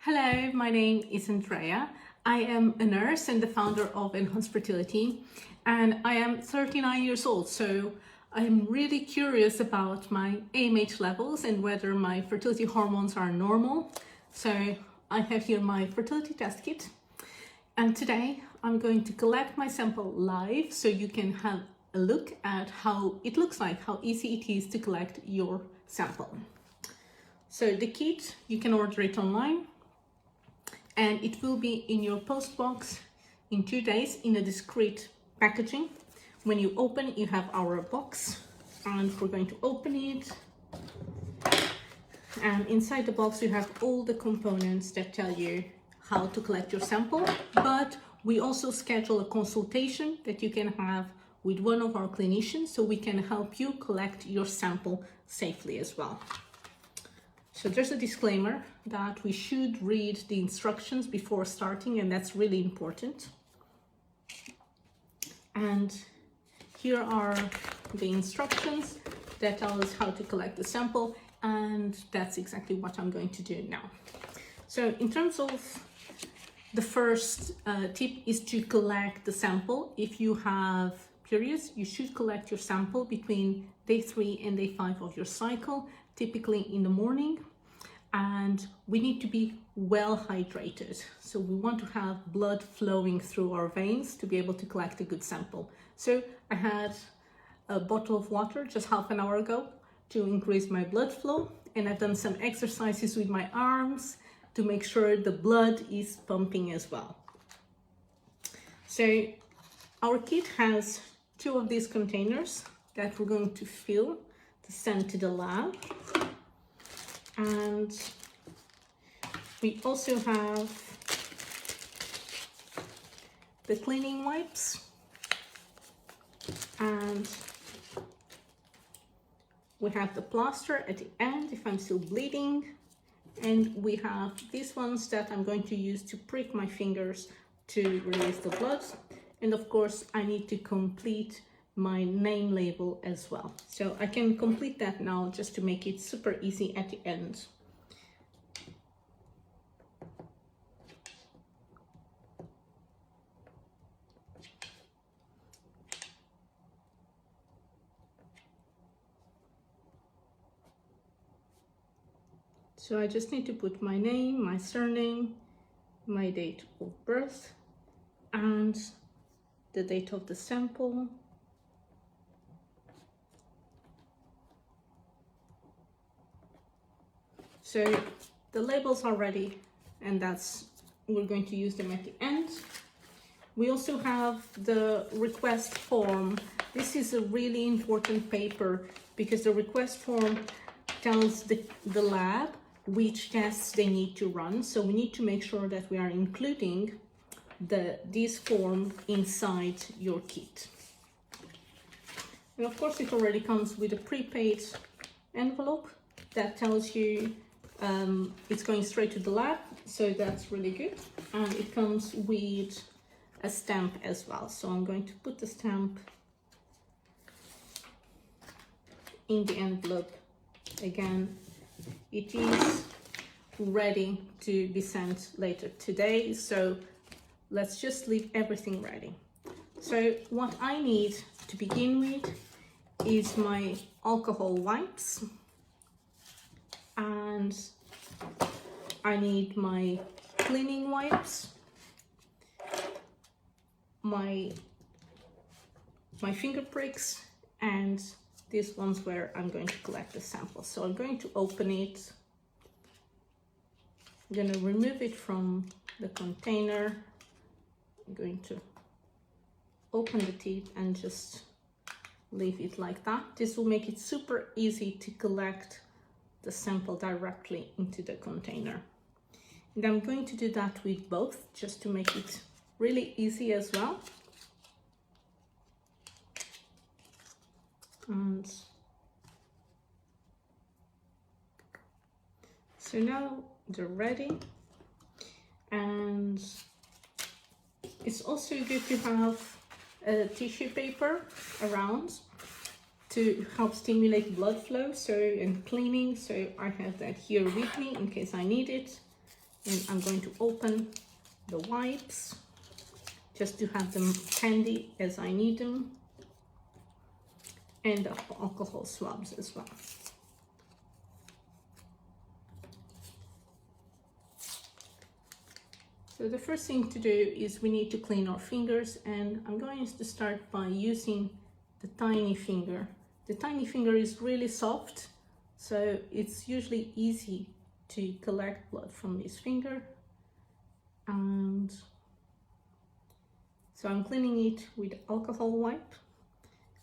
Hello, my name is Andrea. I am a nurse and the founder of Enhanced Fertility, and I am 39 years old, so I'm really curious about my AMH levels and whether my fertility hormones are normal. So I have here my fertility test kit, and today I'm going to collect my sample live so you can have a look at how it looks like, how easy it is to collect your sample. So the kit, you can order it online, and it will be in your post box in 2 days in a discreet packaging. When you open, you have our box, and we're going to open it. And inside the box, you have all the components that tell you how to collect your sample. But we also schedule a consultation that you can have with one of our clinicians, so we can help you collect your sample safely as well. So there's a disclaimer that we should read the instructions before starting, and that's really important. And here are the instructions that tell us how to collect the sample, and that's exactly what I'm going to do now. So in terms of the first tip is to collect the sample. If you have periods, you should collect your sample between day 3 and day 5 of your cycle, typically in the morning. And we need to be well hydrated. So we want to have blood flowing through our veins to be able to collect a good sample. So I had a bottle of water just half an hour ago to increase my blood flow. And I've done some exercises with my arms to make sure the blood is pumping as well. So our kit has 2 of these containers that we're going to fill to send to the lab. And we also have the cleaning wipes, and we have the plaster at the end if I'm still bleeding, and we have these ones that I'm going to use to prick my fingers to release the blood. And of course I need to complete my name label as well. So I can complete that now just to make it super easy at the end. So I just need to put my name, my surname, my date of birth, and the date of the sample. So the labels are ready, and we're going to use them at the end. We also have the request form. This is a really important paper because the request form tells the lab which tests they need to run. So we need to make sure that we are including this form inside your kit. And of course it already comes with a prepaid envelope that tells you it's going straight to the lab, so that's really good. And it comes with a stamp as well, so I'm going to put the stamp in the envelope. Again, it is ready to be sent later today, so let's just leave everything ready. So what I need to begin with is my alcohol wipes, and I need my cleaning wipes, my finger pricks, and these ones where I'm going to collect the sample. So I'm going to open it. I'm going to remove it from the container. I'm going to open the tip and just leave it like that. This will make it super easy to collect the sample directly into the container. And I'm going to do that with both just to make it really easy as well. And so now they're ready, and it's also good to have a tissue paper around to help stimulate blood flow and cleaning. So I have that here with me in case I need it. And I'm going to open the wipes just to have them handy as I need them, and the alcohol swabs as well. So the first thing to do is we need to clean our fingers, and I'm going to start by using the tiny finger. The tiny finger is really soft, so it's usually easy to collect blood from this finger. And so I'm cleaning it with alcohol wipe,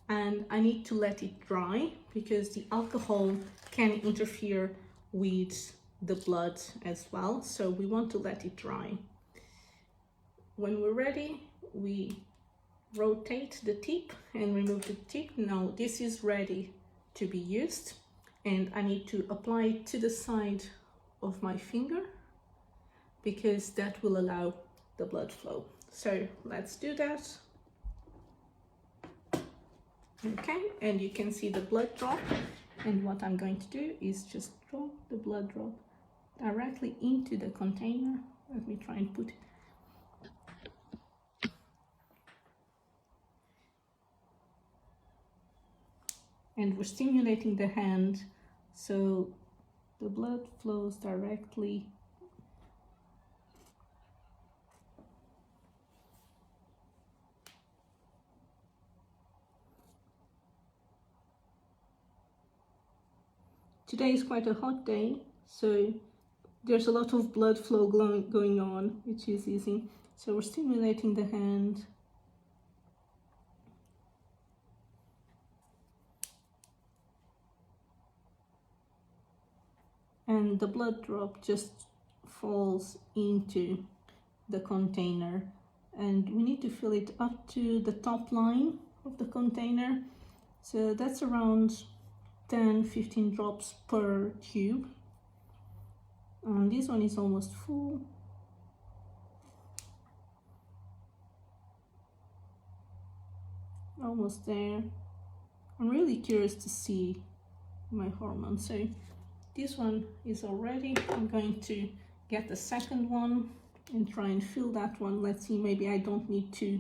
and I need to let it dry because the alcohol can interfere with the blood as well, so we want to let it dry. When we're ready, we rotate the tip and remove the tip. Now this is ready to be used, and I need to apply it to the side of my finger because that will allow the blood flow. So let's do that. Okay, and you can see the blood drop, and what I'm going to do is just drop the blood drop directly into the container. Let me try and put it. And we're stimulating the hand so the blood flows directly . Today is quite a hot day, so there's a lot of blood flow going on, which is easy. So we're stimulating the hand . And the blood drop just falls into the container, and we need to fill it up to the top line of the container. So that's around 10-15 drops per tube. And this one is almost full. Almost there. I'm really curious to see my hormone. So this one is all ready. I'm going to get the second one and try and fill that one. Let's see, maybe I don't need to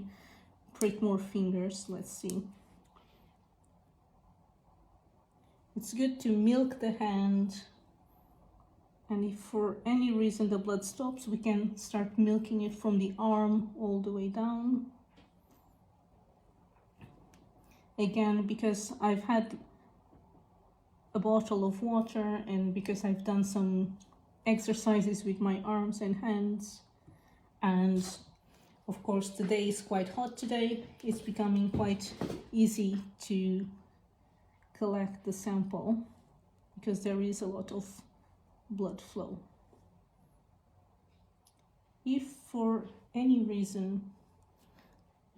prick more fingers. Let's see. It's good to milk the hand, and if for any reason the blood stops, we can start milking it from the arm all the way down. Again, because I've had a bottle of water, and because I've done some exercises with my arms and hands, and of course the day is quite hot today, it's becoming quite easy to collect the sample because there is a lot of blood flow. If for any reason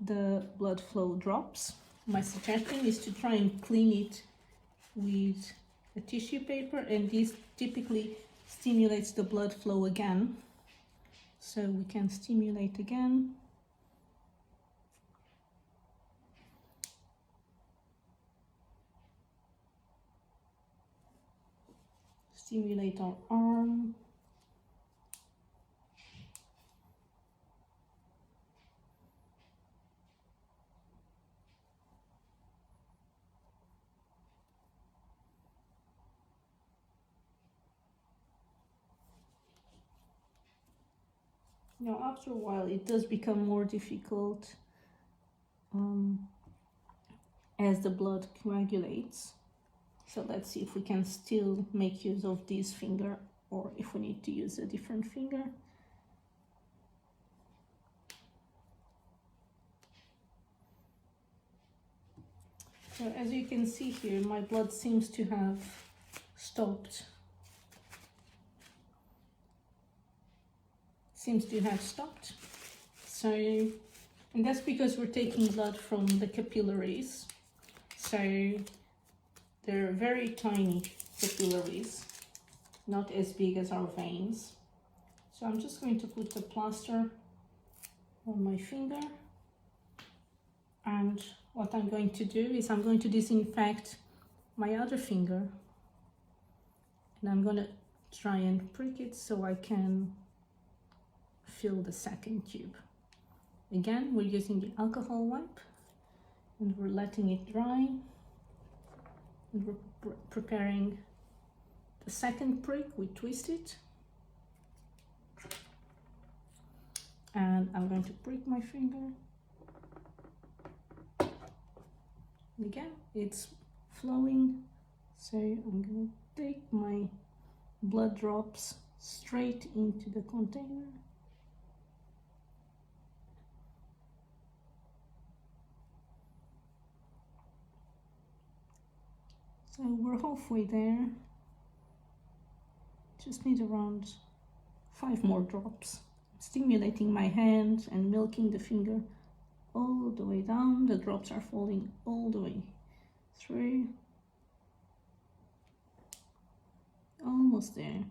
the blood flow drops, my suggestion is to try and clean it with a tissue paper, and this typically stimulates the blood flow again. So we can stimulate again. Stimulate our arm. Now, after a while, it does become more difficult as the blood coagulates. So let's see if we can still make use of this finger, or if we need to use a different finger. So as you can see here, my blood seems to have stopped. So, and that's because we're taking blood from the capillaries. So they're very tiny capillaries, not as big as our veins. So I'm just going to put a plaster on my finger, and what I'm going to do is I'm going to disinfect my other finger, and I'm going to try and prick it so I can fill the second tube. Again, we're using the alcohol wipe and we're letting it dry, and we're preparing the second prick. We twist it, and I'm going to prick my finger. And again, it's flowing, so I'm going to take my blood drops straight into the container. So we're halfway there. Just need around 5 more drops. Stimulating my hand and milking the finger all the way down. The drops are falling all the way through. Almost there.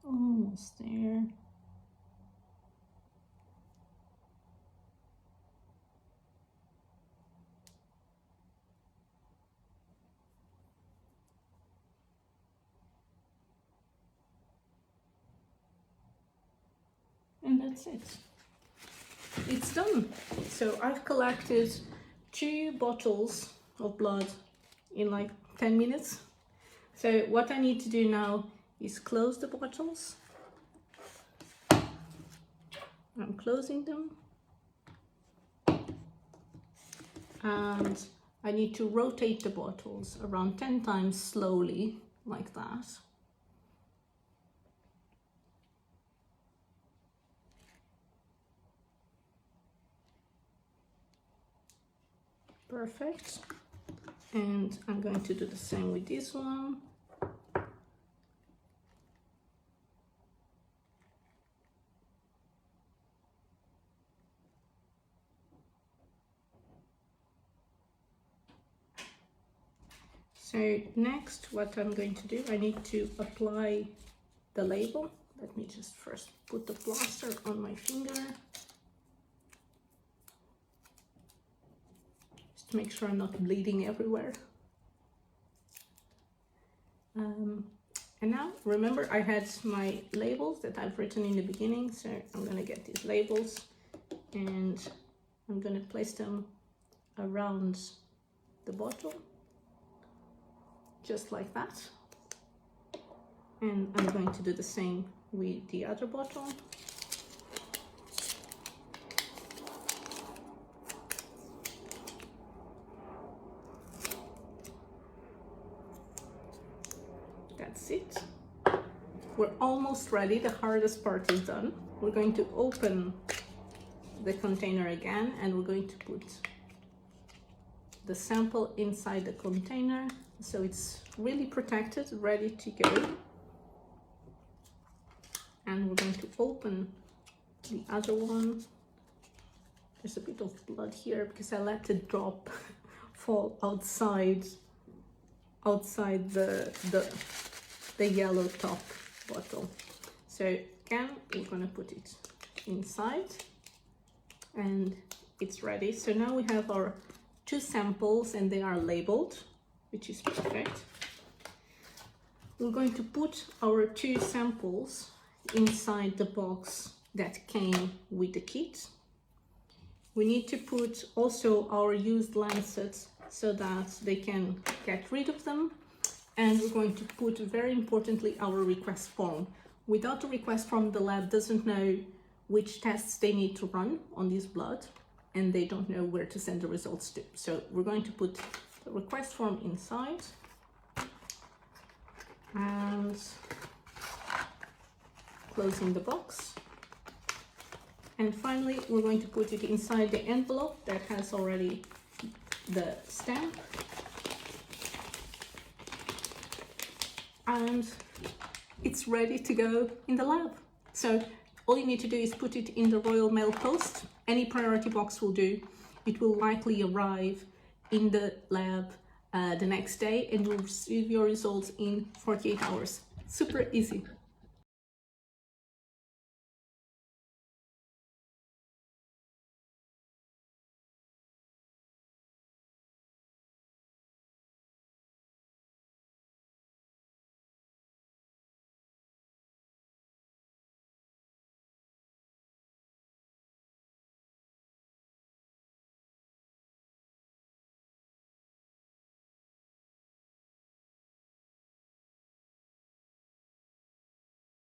Almost there. And that's it. It's done. So I've collected 2 bottles of blood in like 10 minutes. So what I need to do now is close the bottles. I'm closing them. And I need to rotate the bottles around 10 times slowly, like that. Perfect. And I'm going to do the same with this one. So next, what I'm going to do, I need to apply the label. Let me just first put the plaster on my finger. Just to make sure I'm not bleeding everywhere. And now, remember, I had my labels that I've written in the beginning, so I'm going to get these labels and I'm going to place them around the bottle, just like that. And I'm going to do the same with the other bottle. That's it. We're almost ready. The hardest part is done. We're going to open the container again and we're going to put the sample inside the container so it's really protected, ready to go. And we're going to open the other one. There's a bit of blood here because I let the drop fall outside the yellow top bottle. So again, we're going to put it inside and it's ready. So now we have our 2 samples and they are labeled, which is perfect. We're going to put our 2 samples inside the box that came with the kit. We need to put also our used lancets so that they can get rid of them. And we're going to put, very importantly, our request form. Without a request form, the lab doesn't know which tests they need to run on this blood, and they don't know where to send the results to. So we're going to put the request form inside. And closing the box. And finally, we're going to put it inside the envelope that has already the stamp. And it's ready to go in the lab. So all you need to do is put it in the Royal Mail Post. Any priority box will do. It will likely arrive in the lab the next day and you'll receive your results in 48 hours. Super easy.